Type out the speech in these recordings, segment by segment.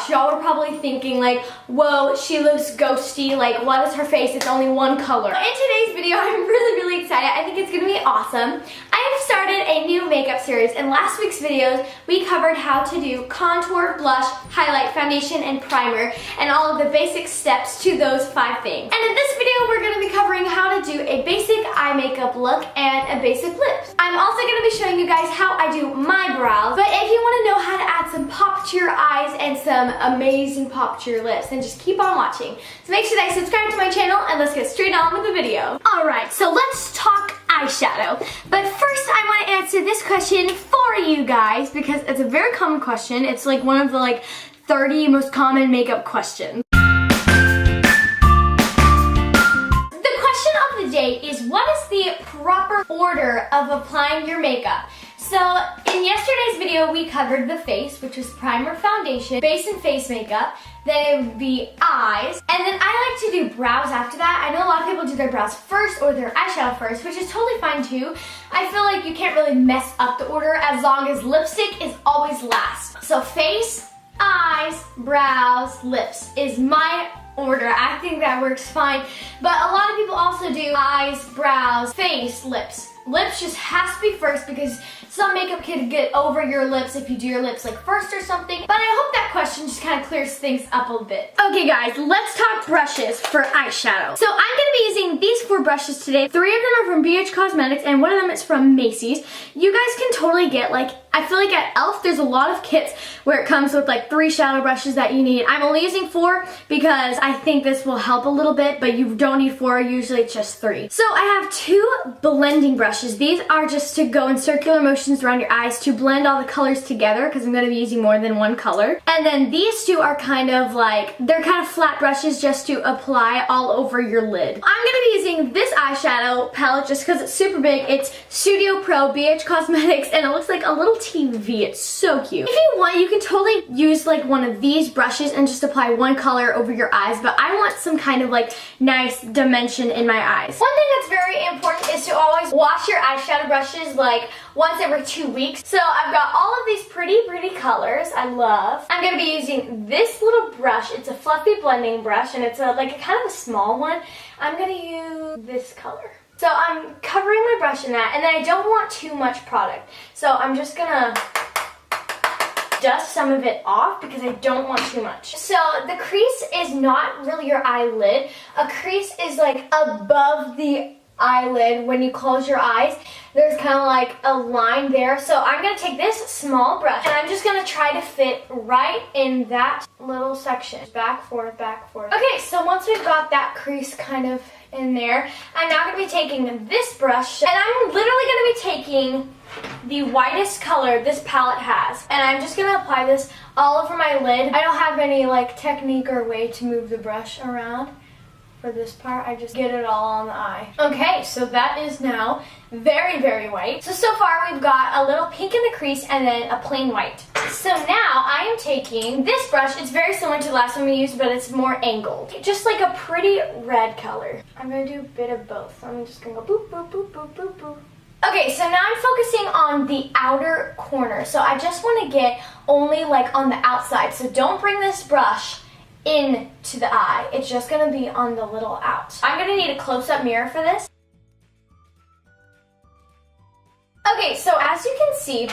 gosh, y'all were probably thinking like, whoa, she looks ghosty, like what is her face? It's only one color. In today's video, I'm really excited. I think it's gonna be awesome. I have started a new makeup series. In last week's videos, we covered how to do contour, blush, highlight, foundation, and primer, and all of the basic steps to those 5 things. And in this video, we're gonna be covering how to do a basic eye makeup look and a basic lips. I'm also gonna be showing you guys how I do my brows, but if you wanna know how to add some pop to your eyes and some amazing pop to your lips, then just keep on watching. So make sure that you subscribe to my channel, and let's get straight on with the video. Alright, so let's talk eyeshadow. But first I want to answer this question for you guys because it's a very common question. It's like one of the 30 most common makeup questions. The question of the day is, what is the proper order of applying your makeup? So in yesterday's video we covered the face, which was primer, foundation, base and face makeup. Then it would be eyes, and then I like to do brows after that. I know a lot of people do their brows first or their eyeshadow first, which is totally fine too. I feel like you can't really mess up the order as long as lipstick is always last. So face, eyes, brows, lips is my order. I think that works fine, but a lot of people also do eyes, brows, face, lips. Lips just has to be first because some makeup can get over your lips if you do your lips first or something. But I hope that question just kind of clears things up a bit. Okay guys, let's talk brushes for eyeshadow. So I'm going to be using these 4 brushes today. 3 of them are from BH Cosmetics and one of them is from Macy's. You guys can totally get I feel like at e.l.f. there's a lot of kits where it comes with 3 shadow brushes that you need. I'm only using 4 because I think this will help a little bit, but you don't need 4, usually it's just 3. So I have 2 blending brushes. These are just to go in circular motions around your eyes to blend all the colors together because I'm going to be using more than one color. And then these 2 are kind of they're kind of flat brushes just to apply all over your lid. I'm going to be using this eyeshadow palette just because it's super big. It's Studio Pro BH Cosmetics and it looks like a little TV. It's so cute. If you want, you can totally use one of these brushes and just apply one color over your eyes, but I want some kind of nice dimension in my eyes. One thing that's very important is to always wash your eyeshadow brushes once every 2 weeks. So I've got all of these pretty colors I love. I'm going to be using this little brush. It's a fluffy blending brush and it's a kind of a small one. I'm going to use this color. So I'm covering my brush in that, and then I don't want too much product. So I'm just gonna dust some of it off because I don't want too much. So the crease is not really your eyelid. A crease is above the eyelid when you close your eyes. There's kind of a line there. So I'm gonna take this small brush and I'm just gonna try to fit right in that little section. Back, forth, back, forth. Okay, so once we've got that crease kind of in there, I'm now going to be taking this brush and I'm literally going to be taking the whitest color this palette has, and I'm just going to apply this all over my lid. I don't have any technique or way to move the brush around for this part. I just get it all on the eye. Okay, so that is now very white. So far we've got a little pink in the crease and then a plain white. So now I am taking this brush. It's very similar to the last one we used, but it's more angled. Just a pretty red color. I'm going to do a bit of both. I'm just going to go boop, boop, boop, boop, boop, boop. Okay, so now I'm focusing on the outer corner. So I just want to get only on the outside. So don't bring this brush into the eye. It's just going to be on the little out. I'm going to need a close-up mirror for this. Okay, so as you can see,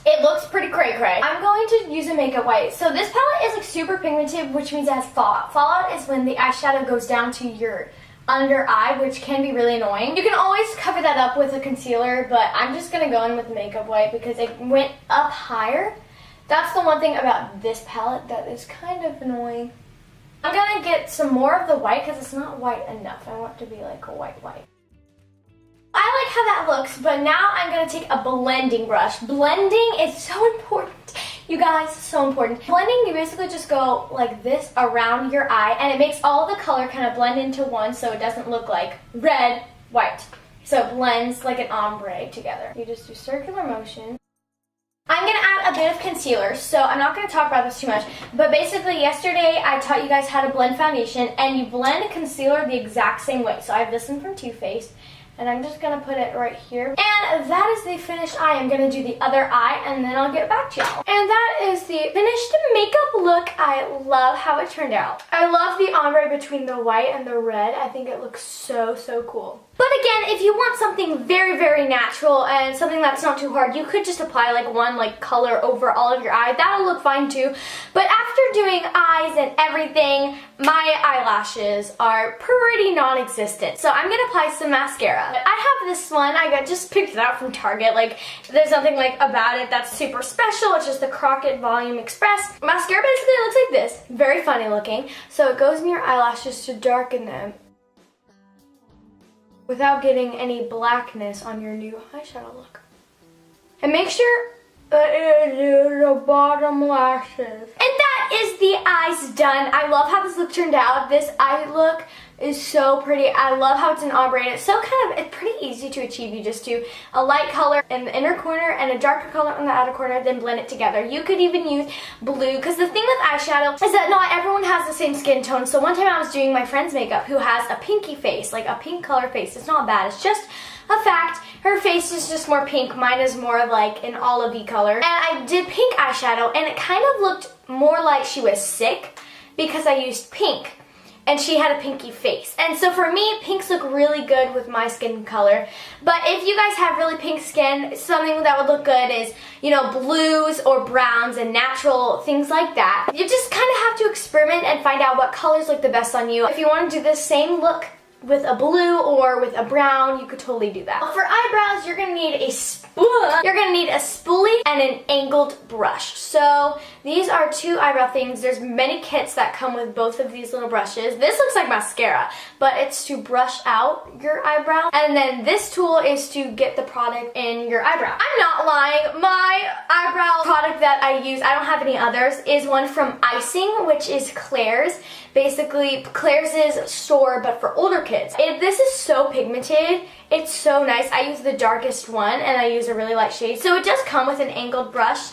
it looks pretty cray-cray. I'm going to use a makeup wipe. So this palette is super pigmented, which means it has fallout. Fallout is when the eyeshadow goes down to your under eye, which can be really annoying. You can always cover that up with a concealer, but I'm just going to go in with a makeup wipe because it went up higher. That's the one thing about this palette that is kind of annoying. I'm going to get some more of the white because it's not white enough. I want it to be a white. I like how that looks, but now I'm going to take a blending brush. Blending is so important. You guys, so important. Blending, you basically just go like this around your eye, and it makes all the color kind of blend into one so it doesn't look like red, white. So it blends like an ombre together. You just do circular motion. I'm going to add a bit of concealer, so I'm not going to talk about this too much, but basically yesterday I taught you guys how to blend foundation, and you blend concealer the exact same way. So I have this one from Too Faced, And I'm just gonna put it right here. And that is the finished eye. I'm gonna do the other eye and then I'll get back to y'all. And that is the finished makeup look. I love how it turned out. I love the ombre between the white and the red. I think it looks so, so cool. But again, if you want something very, very natural and something that's not too hard, you could just apply like one color over all of your eye. That'll look fine too. But after doing eyes and everything, my eyelashes are pretty non-existent. So I'm gonna apply some mascara. I have this one, I just picked it out from Target. Like, there's nothing about it that's super special. It's just the Crockett Volume Express. Mascara basically looks like this. Very funny looking. So it goes in your eyelashes to darken them without getting any blackness on your new eyeshadow look. And make sure it is the bottom lashes. And that is the eyes done. I love how this look turned out. This eye look is so pretty. I love how it's an ombre and it's so it's pretty easy to achieve. You just do a light color in the inner corner and a darker color in the outer corner, then blend it together. You could even use blue, because the thing with eyeshadow is that not everyone has the same skin tone. So one time I was doing my friend's makeup who has a pinky face, like a pink color face. It's not bad, it's just a fact. Her face is just more pink. Mine is more like an olivey color. And I did pink eyeshadow and it kind of looked more like she was sick because I used pink. And she had a pinky face. And so for me, pinks look really good with my skin color. But if you guys have really pink skin, something that would look good is, blues or browns and natural things like that. You just kind of have to experiment and find out what colors look the best on you. If you want to do the same look with a blue or with a brown, you could totally do that. For eyebrows, you're gonna need a spoolie and an angled brush. So these are two eyebrow things. There's many kits that come with both of these little brushes. This looks like mascara, but it's to brush out your eyebrow. And then this tool is to get the product in your eyebrow. I'm not lying. My eyebrow product that I use, I don't have any others, is one from Icing, which is Claire's. Basically, Claire's store, but for older kids. This is so pigmented. It's so nice. I use the darkest one, and I use a really light shade. So it does come with an angled brush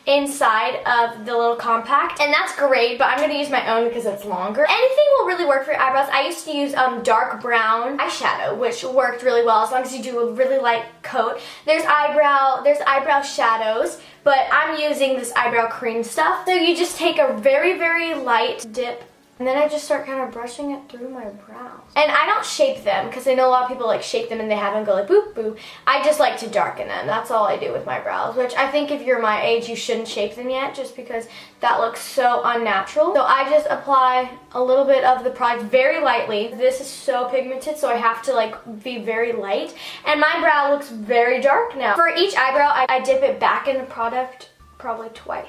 inside of the little compact, and that's great, but I'm going to use my own because it's longer. Anything will really work for your eyebrows. I used to use dark brown eyeshadow, which worked really well as long as you do a really light coat. There's eyebrow shadows, but I'm using this eyebrow cream stuff. So you just take a very, very light dip, and then I just start kind of brushing it through my brows. And I don't shape them, because I know a lot of people shape them and they have them go boop, boop. I just like to darken them. That's all I do with my brows, which I think if you're my age, you shouldn't shape them yet, just because that looks so unnatural. So I just apply a little bit of the product very lightly. This is so pigmented, so I have to be very light. And my brow looks very dark now. For each eyebrow, I dip it back in the product probably twice.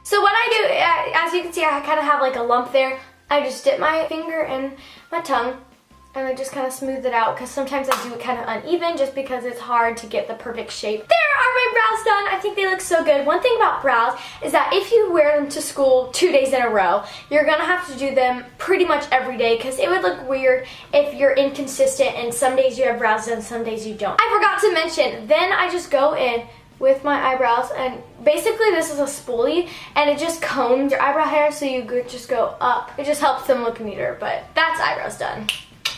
So what I do, as you can see, I kind of have a lump there. I just dip my finger in my tongue and I just kind of smooth it out, because sometimes I do it kind of uneven just because it's hard to get the perfect shape. There are my brows done. I think they look so good. One thing about brows is that if you wear them to school 2 days in a row, you're gonna have to do them pretty much every day, because it would look weird if you're inconsistent and some days you have brows done, some days you don't. I forgot to mention, then I just go in with my eyebrows, and basically this is a spoolie and it just combs your eyebrow hair so you could just go up. It just helps them look neater, but that's eyebrows done.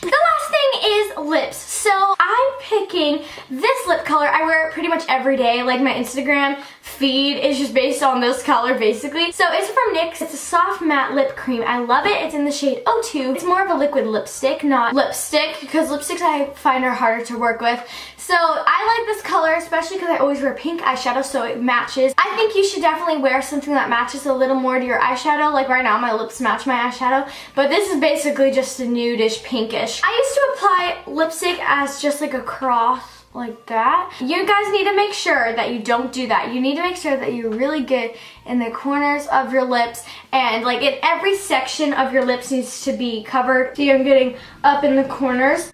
The last thing is lips. So I'm picking this lip color. I wear it pretty much every day. My Instagram feed is just based on this color basically. So it's from NYX. It's a soft matte lip cream. I love it. It's in the shade 02. It's more of a liquid lipstick, not lipstick, because lipsticks I find are harder to work with. So I like this color, especially because I always wear pink eyeshadow, so it matches. I think you should definitely wear something that matches a little more to your eyeshadow. Like right now, my lips match my eyeshadow, but this is basically just a nudish, pinkish. I used to apply lipstick as just a cross like that. You guys need to make sure that you don't do that. You need to make sure that you're really good in the corners of your lips, and in every section of your lips needs to be covered. So you're getting up in the corners.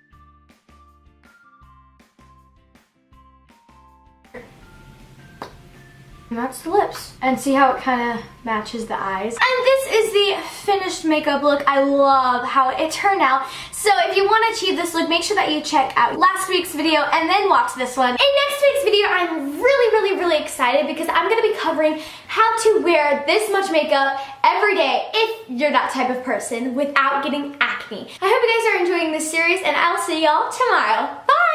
And that's the lips. And see how it kind of matches the eyes. And this is the finished makeup look. I love how it turned out. So if you want to achieve this look, make sure that you check out last week's video and then watch this one. In next week's video, I'm really excited because I'm going to be covering how to wear this much makeup every day if you're that type of person without getting acne. I hope you guys are enjoying this series and I'll see y'all tomorrow. Bye!